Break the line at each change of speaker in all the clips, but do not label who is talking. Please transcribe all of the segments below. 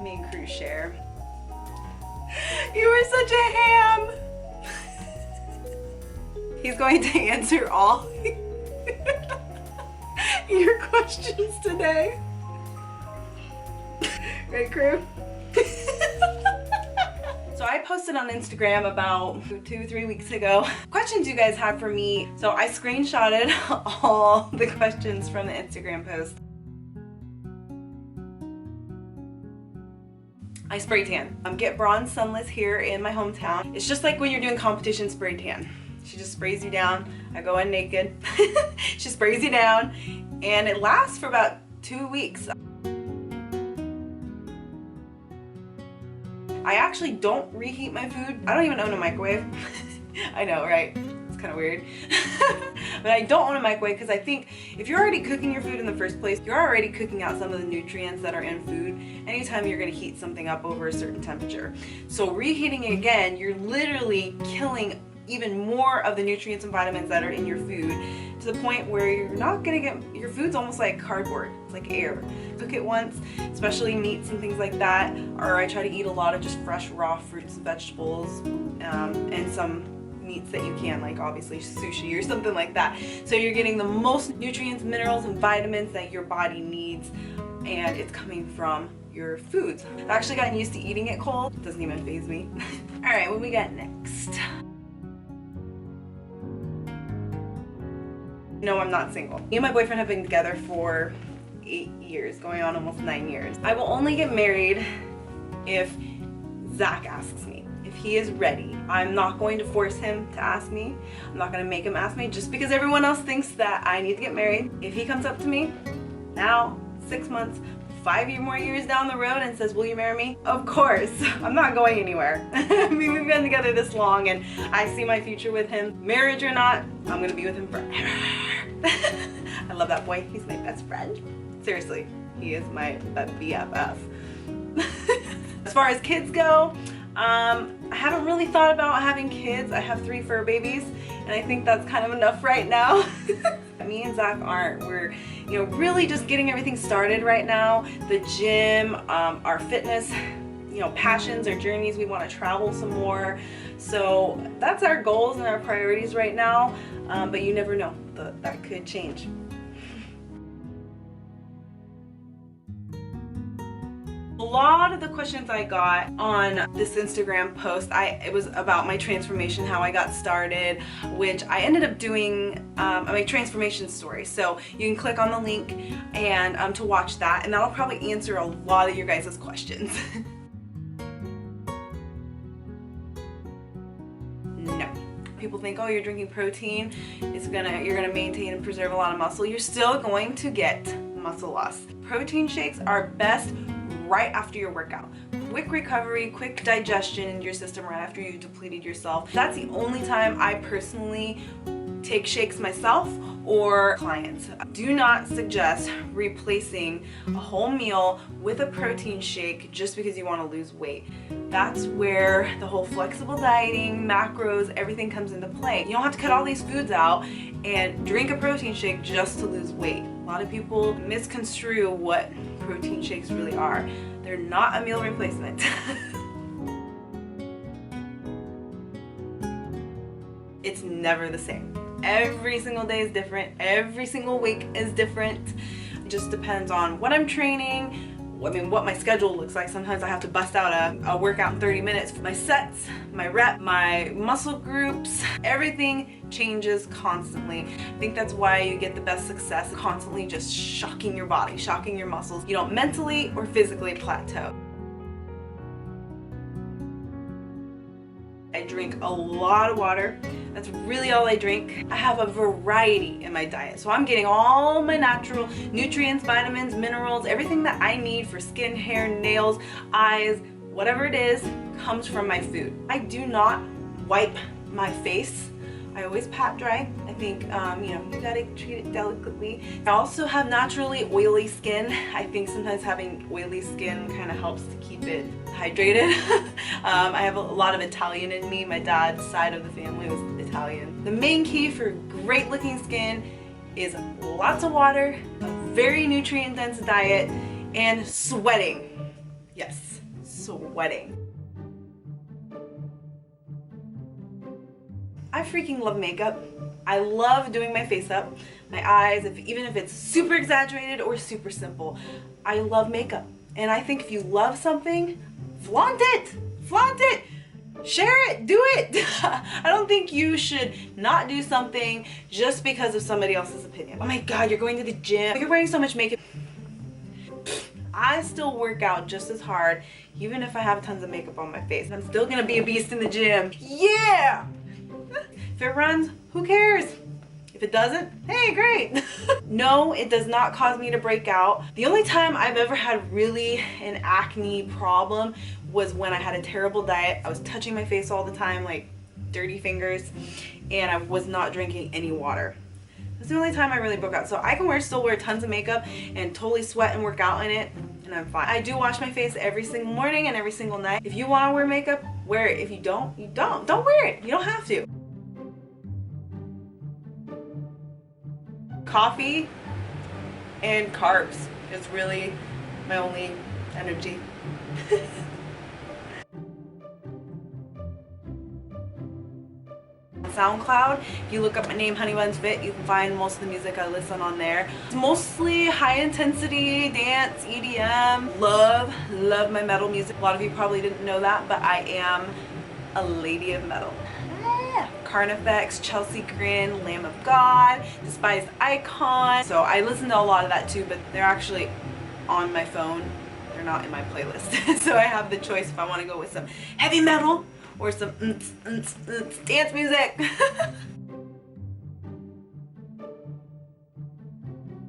Me and Crew share. You are such a ham! He's going to answer all your questions today. Right, Crew? So I posted on Instagram about 2-3 weeks ago questions you guys had for me. So I screenshotted all the questions from the Instagram post. I spray tan. Get bronze sunless here in my hometown. It's just like when you're doing competition spray tan. She just sprays you down. I go in naked. She sprays you down and it lasts for about 2 weeks. I actually don't reheat my food. I don't even own a microwave. I know, right? It's kind of weird. But I don't own a microwave because I think if you're already cooking your food in the first place, you're already cooking out some of the nutrients that are in food anytime you're going to heat something up over a certain temperature. So reheating it again, you're literally killing even more of the nutrients and vitamins that are in your food to the point where you're not gonna get, your food's almost like cardboard, it's like air. Cook it once, especially meats and things like that, or I try to eat a lot of just fresh raw fruits and vegetables and some meats that you can, like obviously sushi or something like that. So you're getting the most nutrients, minerals, and vitamins that your body needs, and it's coming from your foods. I've actually gotten used to eating it cold. It doesn't even faze me. All right, what we got next? No, I'm not single. Me and my boyfriend have been together for 8 years, going on almost 9 years. I will only get married if Zach asks me, if he is ready. I'm not going to force him to ask me. I'm not going to make him ask me just because everyone else thinks that I need to get married. If he comes up to me now, 6 months, 5 more years down the road and says, will you marry me? Of course. I'm not going anywhere. I mean, we've been together this long and I see my future with him. Marriage or not, I'm gonna be with him forever. I love that boy. He's my best friend. Seriously, he is my BFF. As far as kids go, I haven't really thought about having kids. I have 3 fur babies and I think that's kind of enough right now. Me and Zach aren't. We're, you know, really just getting everything started right now. The gym, our fitness, you know, passions, our journeys. We want to travel some more. So that's our goals and our priorities right now. But you never know. That could change. A lot of the questions I got on this Instagram post, it was about my transformation, how I got started, which I ended up doing my transformation story. So you can click on the link and to watch that, and that'll probably answer a lot of your guys' questions. No. People think, oh, you're drinking protein, you're gonna maintain and preserve a lot of muscle. You're still going to get muscle loss. Protein shakes are best right after your workout. Quick recovery, quick digestion in your system right after you depleted yourself. That's the only time I personally take shakes myself or clients. Do not suggest replacing a whole meal with a protein shake just because you want to lose weight. That's where the whole flexible dieting, macros, everything comes into play. You don't have to cut all these foods out and drink a protein shake just to lose weight. A lot of people misconstrue what protein shakes really are. They're not a meal replacement. It's never the same. Every single day is different. Every single week is different. It just depends on what I'm training, what my schedule looks like. Sometimes I have to bust out a workout in 30 minutes. My sets, my rep, my muscle groups, everything changes constantly. I think that's why you get the best success, constantly just shocking your body, shocking your muscles. You don't mentally or physically plateau. I drink a lot of water. That's really all I drink. I have a variety in my diet. So I'm getting all my natural nutrients, vitamins, minerals, everything that I need for skin, hair, nails, eyes, whatever it is, comes from my food. I do not wipe my face. I always pat dry. I think, you know, you gotta treat it delicately. I also have naturally oily skin. I think sometimes having oily skin kind of helps to keep it hydrated. I have a lot of Italian in me. My dad's side of the family was Italian. The main key for great looking skin is lots of water, a very nutrient dense diet, and sweating. Yes, sweating. I freaking love makeup. I love doing my face up, my eyes, even if it's super exaggerated or super simple. I love makeup. And I think if you love something, flaunt it! Flaunt it! Share it! Do it! I don't think you should not do something just because of somebody else's opinion. Oh my god, you're going to the gym. You're wearing so much makeup. I still work out just as hard, even if I have tons of makeup on my face. I'm still gonna be a beast in the gym. Yeah! If it runs, who cares? If it doesn't, hey, great. No, it does not cause me to break out. The only time I've ever had really an acne problem was when I had a terrible diet. I was touching my face all the time, like dirty fingers, and I was not drinking any water. That's the only time I really broke out. So I can still wear tons of makeup and totally sweat and work out in it, and I'm fine. I do wash my face every single morning and every single night. If you want to wear makeup, wear it. If you don't, you don't. Don't wear it. You don't have to. Coffee and carbs is really my only energy. SoundCloud, if you look up my name, Honey Buns Fit, you can find most of the music I listen on there. It's mostly high intensity dance, EDM. Love my metal music. A lot of you probably didn't know that, but I am a lady of metal. Carnifex, Chelsea Grin, Lamb of God, Despised Icon. So I listen to a lot of that too, but they're actually on my phone. They're not in my playlist. So I have the choice if I want to go with some heavy metal or some dance music.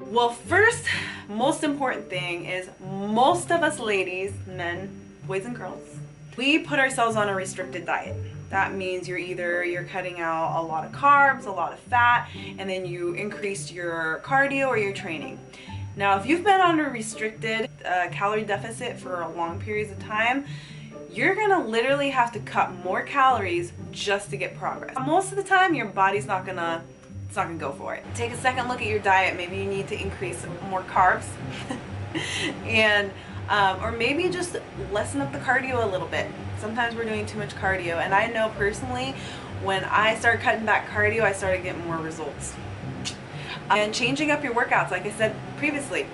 Well, first, most important thing is most of us ladies, men, boys and girls, we put ourselves on a restricted diet. That means you're cutting out a lot of carbs, a lot of fat, and then you increase your cardio or your training. Now, if you've been on a restricted calorie deficit for long periods of time, you're gonna literally have to cut more calories just to get progress. Most of the time, your body's not gonna go for it. Take a second look at your diet. Maybe you need to increase more carbs, and or maybe just lessen up the cardio a little bit. Sometimes we're doing too much cardio, and I know personally when I started cutting back cardio, I started getting more results. And changing up your workouts, like I said previously,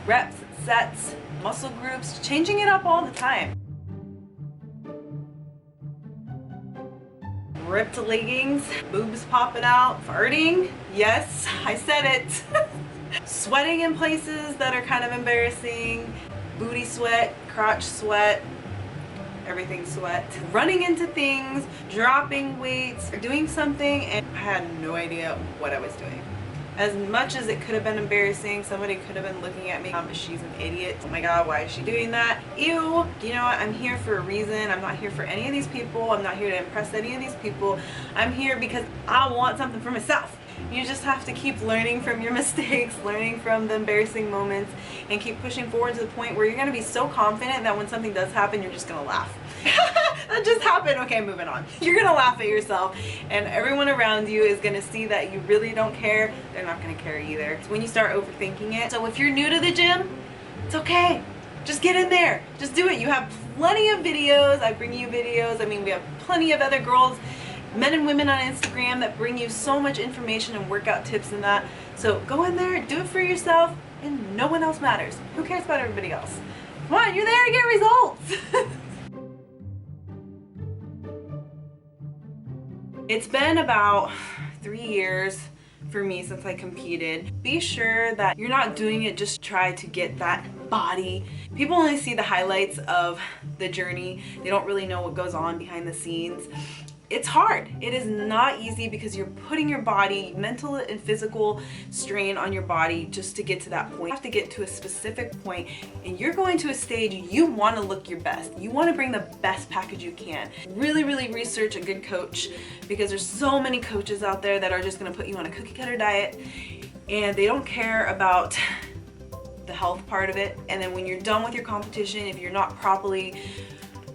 reps, sets, muscle groups, changing it up all the time. Ripped leggings, boobs popping out, farting, yes, I said it. Sweating in places that are kind of embarrassing, booty sweat, crotch sweat, everything sweat, running into things, dropping weights, or doing something, and I had no idea what I was doing. As much as it could have been embarrassing, somebody could have been looking at me, she's an idiot, oh my god, why is she doing that? Ew. You know what, I'm here for a reason. I'm not here for any of these people. I'm not here to impress any of these people. I'm here because I want something for myself. You just have to keep learning from your mistakes, learning from the embarrassing moments, and keep pushing forward to the point where you're going to be so confident that when something does happen, you're just going to laugh. That just happened. Okay, moving on. You're going to laugh at yourself, and everyone around you is going to see that you really don't care. They're not going to care either. It's when you start overthinking it. So if you're new to the gym, it's okay. Just get in there. Just do it. You have plenty of videos. I bring you videos. I mean, we have plenty of other girls, men and women on Instagram that bring you so much information and workout tips and that. So go in there, do it for yourself, and no one else matters. Who cares about everybody else? Come on, you're there to get results. It's been about 3 years for me since I competed. Be sure that you're not doing it just to try to get that body. People only see the highlights of the journey. They don't really know what goes on behind the scenes. It's hard. It is not easy because you're putting your body, mental and physical strain on your body just to get to that point. You have to get to a specific point, and you're going to a stage you want to look your best. You want to bring the best package you can. Really, really research a good coach, because there's so many coaches out there that are just going to put you on a cookie cutter diet, and they don't care about the health part of it. And then when you're done with your competition, if you're not properly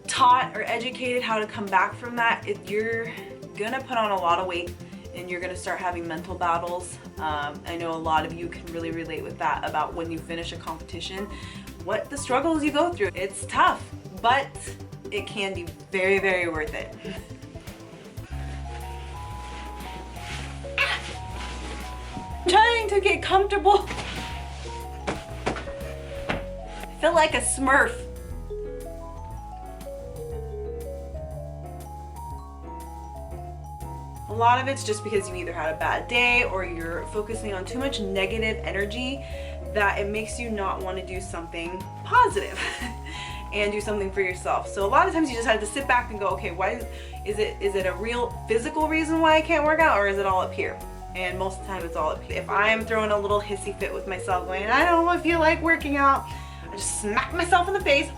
taught or educated how to come back from that, you're gonna put on a lot of weight, and you're gonna start having mental battles. I know a lot of you can really relate with that about when you finish a competition, what the struggles you go through. It's tough, but it can be very, very worth it. Trying to get comfortable. I feel like a Smurf. A lot of it's just because you either had a bad day or you're focusing on too much negative energy that it makes you not want to do something positive and do something for yourself. So a lot of times you just have to sit back and go, okay, why is it a real physical reason why I can't work out, or is it all up here? And most of the time it's all up here. If I'm throwing a little hissy fit with myself going, I don't feel like working out, I just smack myself in the face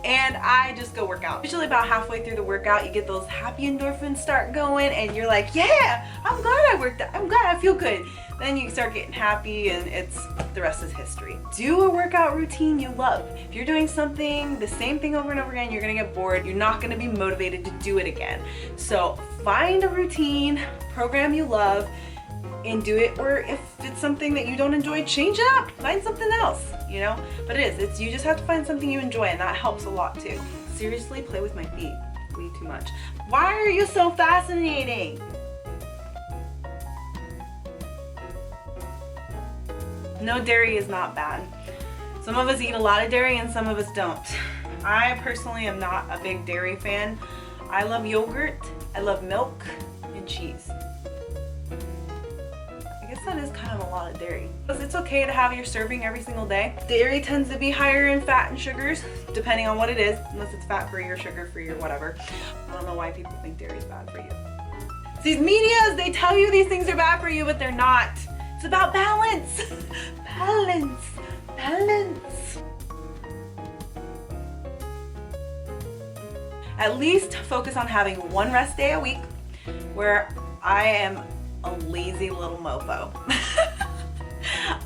and I just go work out. Usually about halfway through the workout, you get those happy endorphins start going and you're like, yeah, I'm glad I worked out. I'm glad I feel good. Then you start getting happy and the rest is history. Do a workout routine you love. If you're doing something, the same thing over and over again, you're gonna get bored. You're not gonna be motivated to do it again. So find a routine, program you love, and do it. Or if it's something that you don't enjoy, change it up, find something else, you know? But you just have to find something you enjoy, and that helps a lot too. Seriously, play with my feet way too much. Why are you so fascinating? No, dairy is not bad. Some of us eat a lot of dairy and some of us don't. I personally am not a big dairy fan. I love yogurt, I love milk, and cheese. I guess that is kind of a lot of dairy. It's okay to have your serving every single day. Dairy tends to be higher in fat and sugars, depending on what it is, unless it's fat-free or sugar-free or whatever. I don't know why people think dairy is bad for you. These medias, they tell you these things are bad for you, but they're not. It's about balance. Balance. Balance. At least focus on having one rest day a week where I am a lazy little mofo.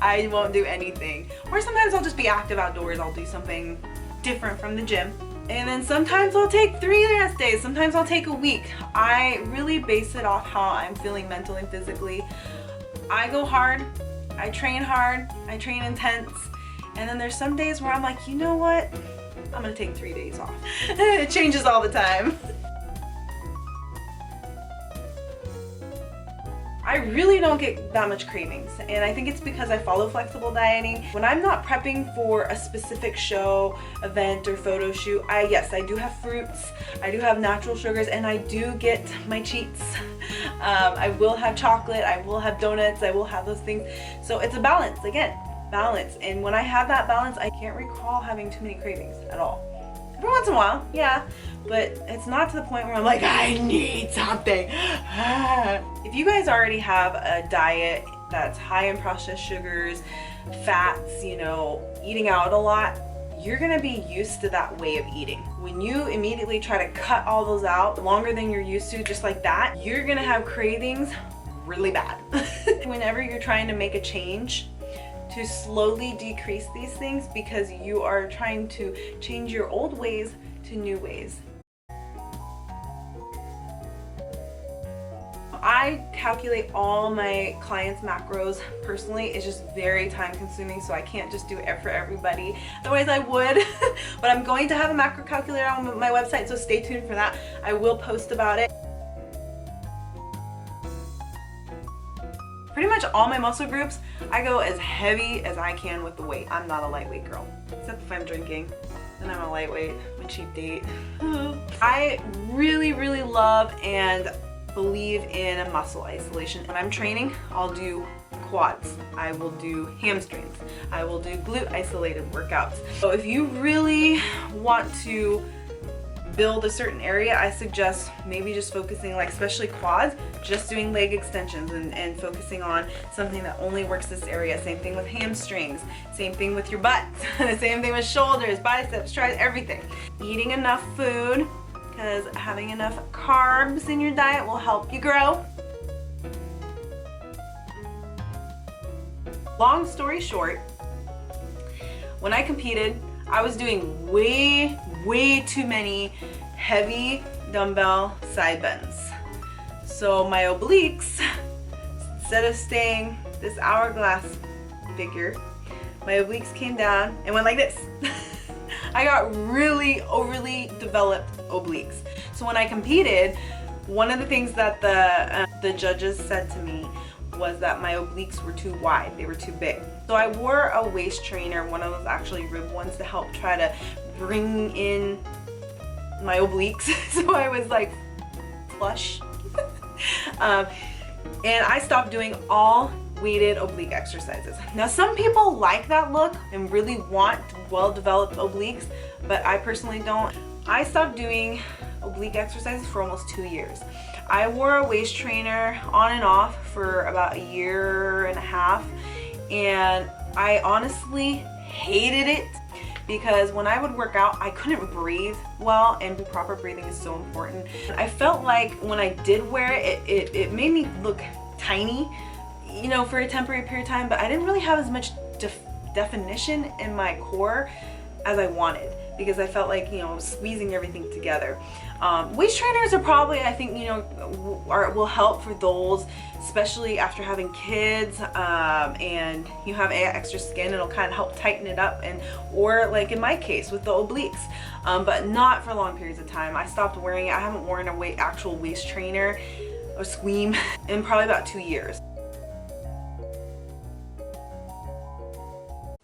I won't do anything. Or sometimes I'll just be active outdoors. I'll do something different from the gym. And then sometimes I'll take 3 rest days. Sometimes I'll take a week. I really base it off how I'm feeling mentally and physically. I go hard, I train intense, and then there's some days where I'm like, you know what? I'm gonna take 3 days off. It changes all the time. I really don't get that much cravings, and I think it's because I follow flexible dieting. When I'm not prepping for a specific show, event, or photo shoot, yes, I do have fruits, I do have natural sugars, and I do get my cheats. I will have chocolate, I will have donuts, I will have those things. So it's a balance, again, balance. And when I have that balance, I can't recall having too many cravings at all. Every once in a while, yeah, but it's not to the point where I'm like, I need something. If you guys already have a diet that's high in processed sugars, fats, you know, eating out a lot, you're gonna be used to that way of eating. When you immediately try to cut all those out longer than you're used to, just like that, you're gonna have cravings really bad. Whenever you're trying to make a change, to slowly decrease these things, because you are trying to change your old ways to new ways. I calculate all my clients' macros personally. It's just very time consuming, so I can't just do it for everybody. Otherwise I would, but I'm going to have a macro calculator on my website, so stay tuned for that. I will post about it. Pretty much all my muscle groups, I go as heavy as I can with the weight. I'm not a lightweight girl, except if I'm drinking, then I'm a lightweight, I'm a cheap date. I really, really love and believe in a muscle isolation. When I'm training, I'll do quads, I will do hamstrings, I will do glute isolated workouts. So if you really want to build a certain area, I suggest maybe just focusing, like especially quads, just doing leg extensions and focusing on something that only works this area. Same thing with hamstrings, same thing with your butt, same thing with shoulders, biceps, triceps, everything. Eating enough food, because having enough carbs in your diet will help you grow. Long story short, when I competed, I was doing way too many heavy dumbbell side bends. So my obliques instead of staying this hourglass figure, my obliques came down and went like this. I got really overly developed obliques. So when I competed, one of the things that the judges said to me was that my obliques were too wide, they were too big. So I wore a waist trainer, one of those actually rib ones, to help try to bring in my obliques. So I was like flush. And I stopped doing all weighted oblique exercises. Now some people like that look and really want well-developed obliques, but I personally don't. I stopped doing oblique exercises for almost 2 years. I wore a waist trainer on and off for about 1.5 years, and I honestly hated it because when I would work out, I couldn't breathe well, and proper breathing is so important. I felt like when I did wear it, it made me look tiny, you know, for a temporary period of time, but I didn't really have as much definition in my core as I wanted, because I felt like, you know, squeezing everything together. Waist trainers are probably, I think, you know, will help for those, especially after having kids, and you have extra skin. It'll kind of help tighten it up, and or like in my case with the obliques, but not for long periods of time. I stopped wearing it. I haven't worn a actual waist trainer or squeam in probably about 2 years.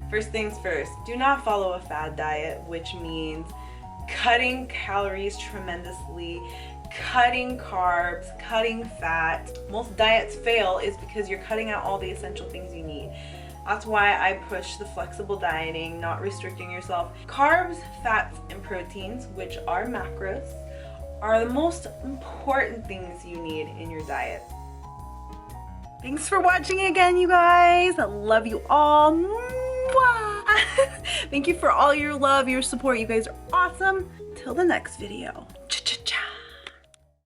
First things first, do not follow a fad diet, which means cutting calories tremendously, cutting carbs, cutting fat. Most diets fail is because you're cutting out all the essential things you need. That's why I push the flexible dieting, not restricting yourself. Carbs, fats, and proteins, which are macros, are the most important things you need in your diet. Thanks for watching again, you guys. I love you all. Thank you for all your love, your support. You guys are awesome. Till the next video.